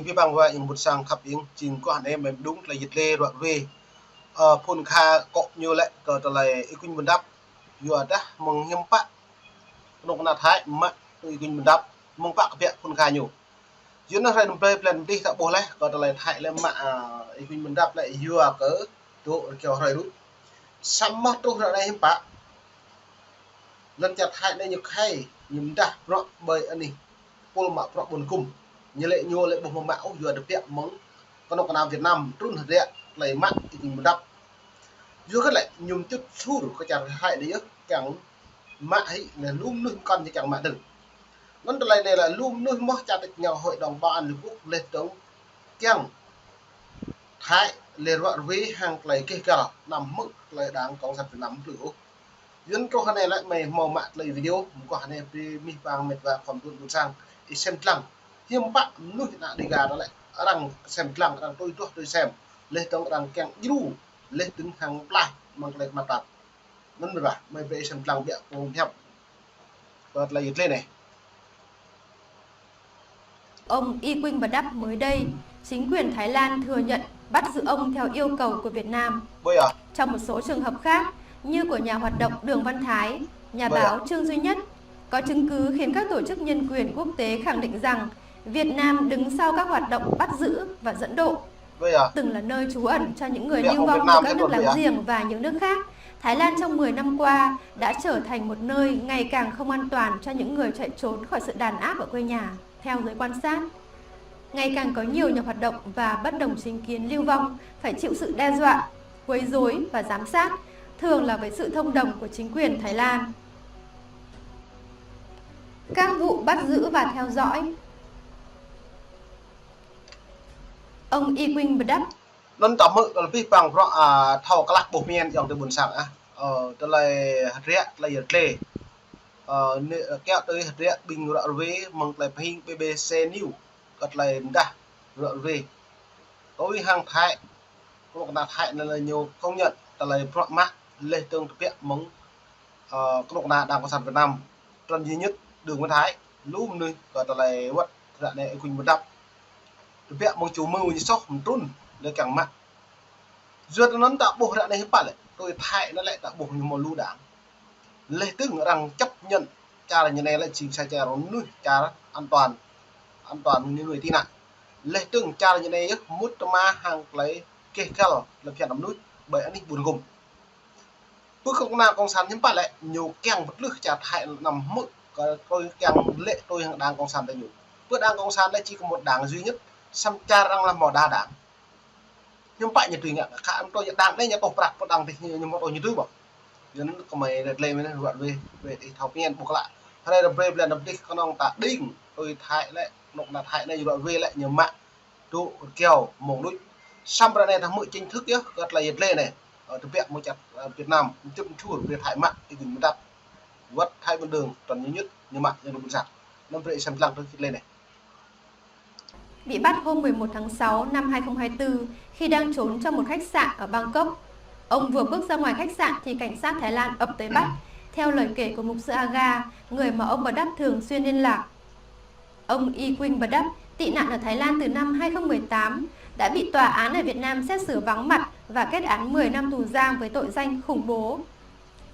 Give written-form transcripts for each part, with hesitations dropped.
ni pi bang wa ing but sang khap ing chin ko han em đúng là dịch lê rồi về phun kha cọ như lại cờ tờ lại ikun bundap vừa đã mong hiểm pa nông na thái mà ikun bundap mong pa kapia phun kha nhiều chuyến nó hay nằm play plan đi thạo bồ lại cờ tờ lại thái lên mà ikun bundap lại vừa cỡ chỗ kiểu rồi đúng sắm mắt tôi ra đây hiểm pa lần chặt thái đây nhục hay nhum đã rõ bởi anh này pol mà rõ buồn cùng như lệ nhô lệ bông mão vừa được tiệm mong con nông Nam Việt Nam trốn thật đấy lấy mắt ikun bundap vừa cái lại nhung chút xu có chẳng hại đấy chẳng mạ ấy là luôn nuôi con thì chẳng mạ đừng vấn đề này là luôn nuôi mất cha được nhau hội đồng bảo an quốc lên tống keng thái lên vợ với hàng lấy cây cờ nằm mức lấy đáng có sản nắm lửa dân câu này lại mày màu mạ lấy video của anh em mi vàng mệt và phòng tuần sang xem lăng hiếm bạn nuôi nạn đi gà đó lại rằng xem lăng rằng tôi xem lên tống rằng keng yêu lên tính hàng lại mang lên mặt đặt nên là mày về xem lăng địa cùng theo và lấy lên này. Ông Y Quynh Bật Đắp mới đây, chính quyền Thái Lan thừa nhận bắt giữ ông theo yêu cầu của Việt Nam. Trong một số trường hợp khác, như của nhà hoạt động Đường Văn Thái, nhà báo Trương Duy Nhất, có chứng cứ khiến các tổ chức nhân quyền quốc tế khẳng định rằng Việt Nam đứng sau các hoạt động bắt giữ và dẫn độ. Từng là nơi trú ẩn cho những người lưu vong từ các nước láng giềng và những nước khác, Thái Lan trong 10 năm qua đã trở thành một nơi ngày càng không an toàn cho những người chạy trốn khỏi sự đàn áp ở quê nhà. Theo giới quan sát, ngày càng có nhiều nhà hoạt động và bất đồng chính kiến lưu vong phải chịu sự đe dọa, quấy rối và giám sát, thường là với sự thông đồng của chính quyền Thái Lan. Các vụ bắt giữ và theo dõi. Ông Y Quynh Bật Đắp non tạm mực là pi bằng rõ thầu các lạc bộ miền dòng từ buồn sảng từ lại rẽ lại giật lề kéo tới rẽ bình rõ về mong lại hình BBC News cất lại đã rõ về tối hàng thái có một thái là nhiều công nhận từ lại rõ mát lên tương thực hiện mong có một đang có sản Việt Nam tuần duy nhất Đường Văn Thái lũ nơi và từ lại vật dạ này Quỳnh Bật Đắp thực hiện một chủ mưu như sóc trốn để càng mạnh duyệt nó tạo bộ ra này hết bạn lại tôi thay nó lại tạo bộ như một lưu đảng lê tức rằng chấp nhận cha là như này lại chỉ sai cha nó nuôi cha an toàn như người tin nạn lê tức cha là như này mút ma hàng lấy kê cao là phiền nắm nuôi bởi anh buồn cùng tôi không nào con sản những bạn lại nhiều keng vật lực cha hại nằm mức tôi keng lệ tôi đang con sản đây nhiều tôi đang con sản đây chỉ có một đảng duy nhất xăm cha đang làm mỏ đa đảng nhưng bạn như tùy ngạ khá tôi đang đây nhà tổ bạc có đăng thì nhưng mà tôi như thứ bảo nên có mày lên với đoạn về thì thảo nhiên buộc lại đây là brave là đập đi con ông ta đinh tôi thay lại nộp là thay đây đoạn về lại nhiều mạng tụ kèo mỏng đuôi xăm ra này thằng mũi chính thức nhá rất là nhiệt lên này ở thực hiện một chặt Việt Nam chụp chua về thải mạng thì mình đặt vất hai bên đường toàn như nhất như mạng như đúng giặc nó về xem lăng tôi lên này. Bị bắt hôm 11 tháng 6 năm 2024 khi đang trốn trong một khách sạn ở Bangkok. Ông vừa bước ra ngoài khách sạn thì cảnh sát Thái Lan ập tới bắt, theo lời kể của mục sư Aga, người mà ông Bật Đắp thường xuyên liên lạc. Ông Y Quynh Bật Đắp, tị nạn ở Thái Lan từ năm 2018, đã bị tòa án ở Việt Nam xét xử vắng mặt và kết án 10 năm tù giam với tội danh khủng bố.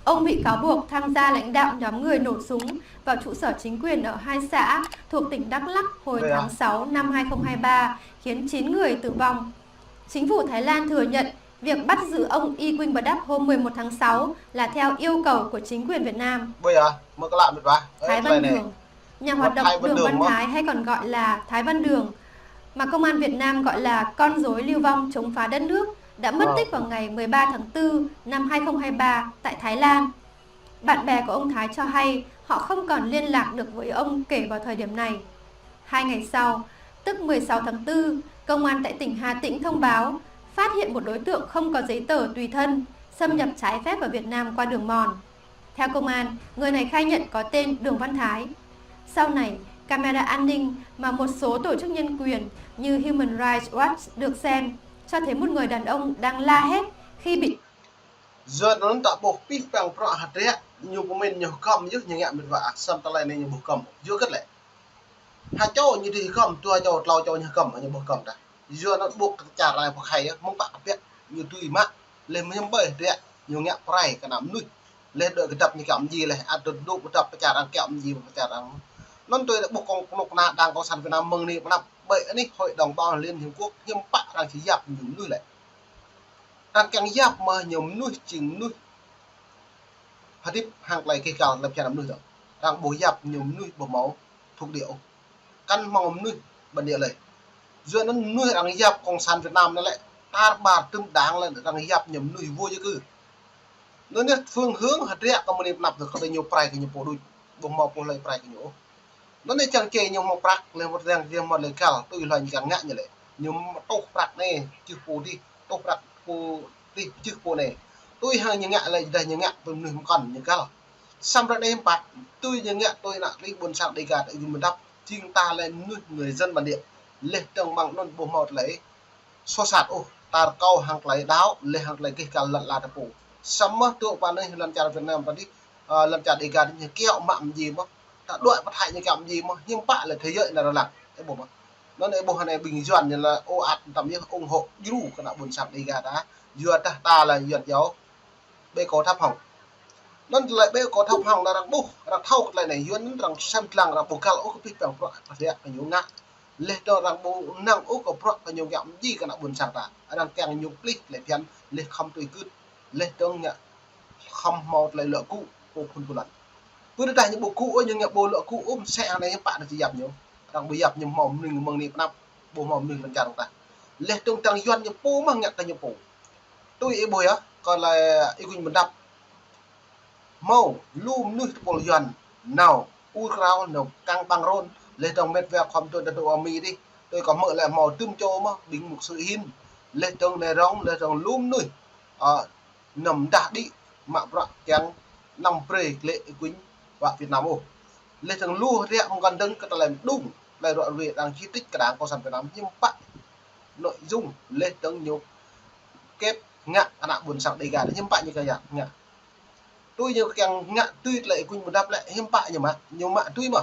Ông bị cáo buộc tham gia lãnh đạo nhóm người nổ súng vào trụ sở chính quyền ở hai xã thuộc tỉnh Đắk Lắk hồi tháng 6 năm 2023, khiến 9 người tử vong. Chính phủ Thái Lan thừa nhận việc bắt giữ ông Y Quynh Bật Đắp hôm 11 tháng 6 là theo yêu cầu của chính quyền Việt Nam. Thái Văn Đường, nhà hoạt động Đường Văn Thái hay còn gọi là Thái Văn Đường, mà công an Việt Nam gọi là con rối lưu vong chống phá đất nước, đã mất tích vào ngày 13 tháng 4 năm 2023 tại Thái Lan. Bạn bè của ông Thái cho hay họ không còn liên lạc được với ông kể vào thời điểm này. 2 ngày sau, tức 16 tháng 4, công an tại tỉnh Hà Tĩnh thông báo phát hiện một đối tượng không có giấy tờ tùy thân xâm nhập trái phép vào Việt Nam qua đường mòn. Theo công an, người này khai nhận có tên Đường Văn Thái. Sau này, camera an ninh mà một số tổ chức nhân quyền như Human Rights Watch được xem cho thấy một người đàn ông đang la hét khi bị giờ nó tạo bộ pi bằng pro hạt đấy nhiều của mình nhiều cầm chứ nhiều ngạn mình và xâm ta lại này nhiều bộ cầm chưa cất lại hai chỗ như thì cầm tua chỗ lau chỗ như cầm như bộ cầm ta dưa nó buộc chả lại một khay mong bạc biết như tùy mát lên mới bơi đấy nhiều nhạc prai cái nắm nuôi lên đợi cái tập như kẹo gì này ăn được đủ cái tập chả đang kẹo gì mà chả đang non tôi đã buộc con nọc na đang có sẵn Việt Nam mừng đi năm bậy này hội đồng bao liên hiệp quốc nhưng bạn đang chỉ dập nhiều nuôi lại đang càng dập mà nhiều nuôi chỉnh nuôi hạt tiếp hàng này cái cào làm chả nắm nuôi rồi đang bồi dập nhiều nuôi bổ máu thuộc điệu căn mong nuôi bản địa này dựa nó nuôi đang dập con sàn Việt Nam nó lại ta bà tương đáng là đang dập nhiều nuôi vua chứ cứ nó nhất phương hướng hạt rẽ có một điểm nạp được có nhiều prai cái nhiều bộ đôi bông màu của lấy prai cái nhiều nó này chẳng chơi nhiều một prak lên một ràng riêng một lấy cào tôi là những ngã như vậy nhiều tốc prak này chứ phố đi tốc prak phố đi chứ phố này tôi hàng những ngã lại đây những ngã tôi mình còn những cào xong ra đây em bạc tôi những ngã tôi là đi buồn sạc đây cả tại vì mình đắp chính ta lên người dân bản địa lên trồng bằng non bộ một lấy so sạt ô ta câu hàng lấy đáo lên hàng lấy cái cào lật là tập phủ sama tu pa này làm cha Việt Nam tadi làm cha đi gần như kẹo mặm gì mà ta đuổi bắt hại như kẹo gì mà nhưng bạn là thế giới là lạc cái bộ mà nó này bộ này bình duyên như là ô ạt tầm như ủng hộ đủ cái nào buồn sạc đi gà đã duyên ta là duyên giáo bê có tháp hỏng nó lại bê có tháp hỏng là rằng bu rằng thâu lại này duyên rằng xem lăng rằng bộ cao ô cái bằng pro thế cái nhiều ngã lên cho rằng bộ năng ô có pro cái nhiều kẹo gì cái nào buồn sạc ta đang càng nhiều click lại phiền lên không tùy cứ lên trong nhà không một lời lỡ cũ của phần của lần với đây những bộ cũ nhưng nhập bộ lỡ cũ xe này các bạn chỉ dập nhiều đang bị dập nhưng mỏng mình mừng niệm năm bộ mỏng mình làm chả ta lên trong tăng doanh nhập bộ mang nhận tăng nhập bộ tôi ý bồi á còn là ý quỳnh mình đập màu lùm nước bộ doanh nào u rau nào căng bằng rôn lên trong mét vẹo không tôi đã đồ mì đi tôi có mở lại màu tươm châu mà bình một sự hin lên trong này rong lên trong lùm nuôi nằm đã đi mà bạc yang nằm pre lệ quýnh và Việt Nam ô lên thằng lu rẽ không gần đơn cái làm đúng là đoạn về đang chi tích cái đáng có sản Việt Nam nhưng bạn nội dung lên tương nhiều kép ngạ anh ạ buồn sạc đầy gà nhưng bạn như cái ngạ tôi nhiều càng ngạ tuy lại quýnh một đáp lại nhưng bạn nhiều mạng tuy mà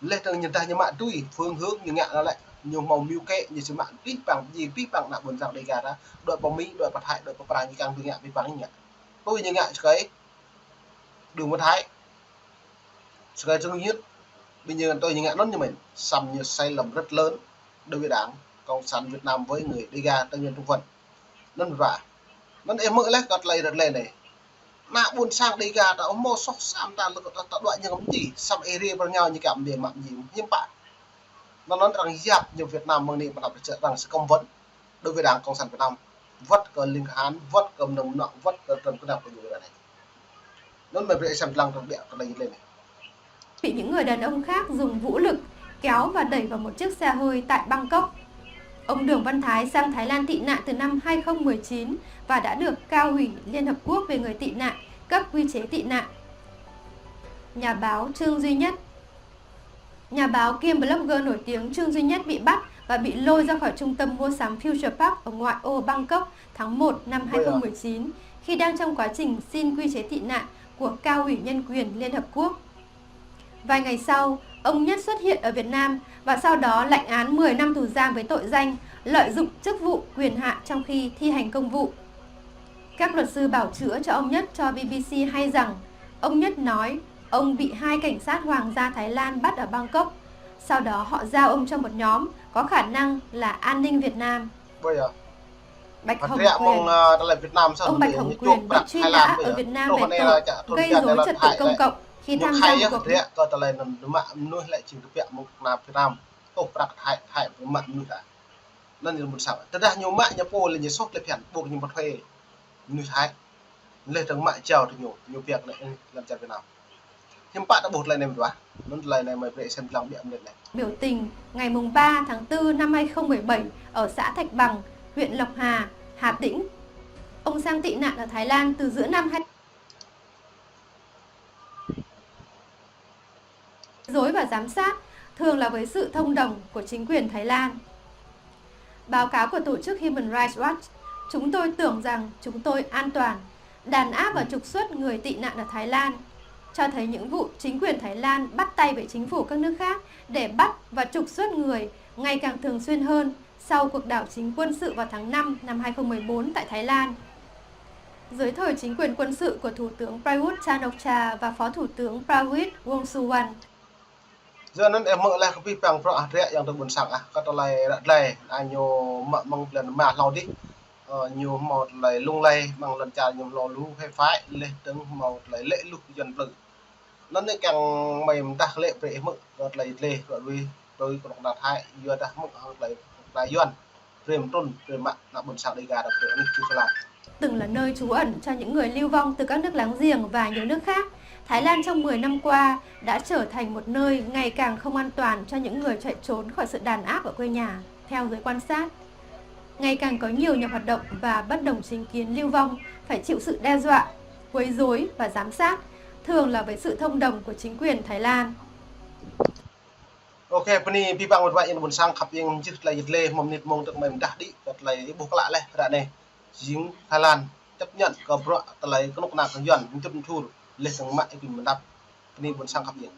lên thằng nhân ta nhiều mạng tuy phương hướng như ngạ nó lại nhiều màu miêu kệ như sự mạng tít bằng là buồn sạc đầy gà đó đội bóng Mỹ đội bạc hại đội bạc như càng từ ngạ với bằng ngạ tôi như ngại cái đường một thái cái chung nhất bây giờ tôi như ngại nó như mình xăm như sai lầm rất lớn đối với đảng cộng sản Việt Nam với người đi ra tân nhân trung phần nó vả nó em mỡ lét gọt lầy đợt lên này nạ buồn sang đi ra đã mô sóc sam ta lực ta đoạn như gì xăm area vào nhau như cảm để mặn gì nhưng bạn nó nói rằng dạp nhiều Việt Nam mong niệm mà đọc được rằng sẽ công vấn đối với đảng cộng sản Việt Nam vất cờ linh hán vất cầm nồng nặng vất cờ trần cái nào của người này nó mới bị xem lăng trong địa cái này lên này bị những người đàn ông khác dùng vũ lực kéo và đẩy vào một chiếc xe hơi tại Bangkok. Ông Đường Văn Thái sang Thái Lan tị nạn từ năm 2019 và đã được Cao ủy Liên Hợp Quốc về người tị nạn cấp quy chế tị nạn. Nhà báo Trương Duy Nhất Nhà báo kiêm blogger nổi tiếng Trương Duy Nhất bị bắt và bị lôi ra khỏi trung tâm mua sắm Future Park ở ngoại ô Bangkok tháng 1 năm 2019 khi đang trong quá trình xin quy chế tị nạn của Cao ủy Nhân quyền Liên Hợp Quốc. Vài ngày sau, ông Nhất xuất hiện ở Việt Nam và sau đó lãnh án 10 năm tù giam với tội danh lợi dụng chức vụ quyền hạn trong khi thi hành công vụ. Các luật sư bảo chữa cho ông Nhất cho BBC hay rằng ông Nhất nói ông bị hai cảnh sát hoàng gia Thái Lan bắt ở Bangkok. Sau đó họ giao ông cho một nhóm có khả năng là an ninh Việt Nam. Bạch Hồng Quyền, ông Bạch Hồng Quyền bị truy nã ở Việt Nam về tội gây rối trật tự công cộng khi tham gia một cuộc nuôi lại chừng cái một là Việt Nam tổ đặc hại với mặn nuôi cả nên là một sao tất ra nhiều mạng nhà cô là nhiều sốt lại phèn buộc như một thuê nuôi thái lên thằng mạng trèo thì nhiều việc lại làm cho Việt Nam nhưng bạn đã bột lại này quá nó lại này mời về xem lòng điện này biểu tình ngày 3 tháng 4 năm 2017 ở xã Thạch Bằng, huyện Lộc Hà, Hà Tĩnh. Ông sang tị nạn ở Thái Lan từ giữa năm 2000. Dối và giám sát thường là với sự thông đồng của chính quyền Thái Lan. Báo cáo của tổ chức Human Rights Watch, chúng tôi tưởng rằng chúng tôi an toàn, đàn áp và trục xuất người tị nạn ở Thái Lan. cho thấy những vụ chính quyền Thái Lan bắt tay với chính phủ các nước khác để bắt và trục xuất người ngày càng thường xuyên hơn sau cuộc đảo chính quân sự vào tháng 5 năm 2014 tại Thái Lan. Dưới thời chính quyền quân sự của Thủ tướng Prayut Chan-o-cha và Phó Thủ tướng Prawit Wongsuwan. Giờ nên em mở lại cái bằng pro rẻ yang terbun sang kata lai anyo mang plan ma lau đi nhiều một lại lung lay bằng lần trà nhiều lò lú hay phái lên từng một lại lệ lục dần vự nó này càng mềm ta lệ bể mực rồi lại lệ rồi vì tôi còn đặt hai giờ ta mực lại yuan rềm trôn rềm mặn là bun sang đây gà đặc biệt như làm Từng là nơi trú ẩn cho những người lưu vong từ các nước láng giềng và nhiều nước khác, Thái Lan trong 10 năm qua đã trở thành một nơi ngày càng không an toàn cho những người chạy trốn khỏi sự đàn áp ở quê nhà, theo giới quan sát. Ngày càng có nhiều nhà hoạt động và bất đồng chính kiến lưu vong phải chịu sự đe dọa, quấy rối và giám sát, thường là với sự thông đồng của chính quyền Thái Lan. Ok, pani pibang một vài bun sang khắp yang chít lại lệ mồm nít mông được mềm đắt đi rồi lại buộc lại này ra này riêng Thái Lan chấp nhận có pro lại cái lúc nào cũng dần chụp chur lên sang mạng thì mình đáp pani bun sang khắp yang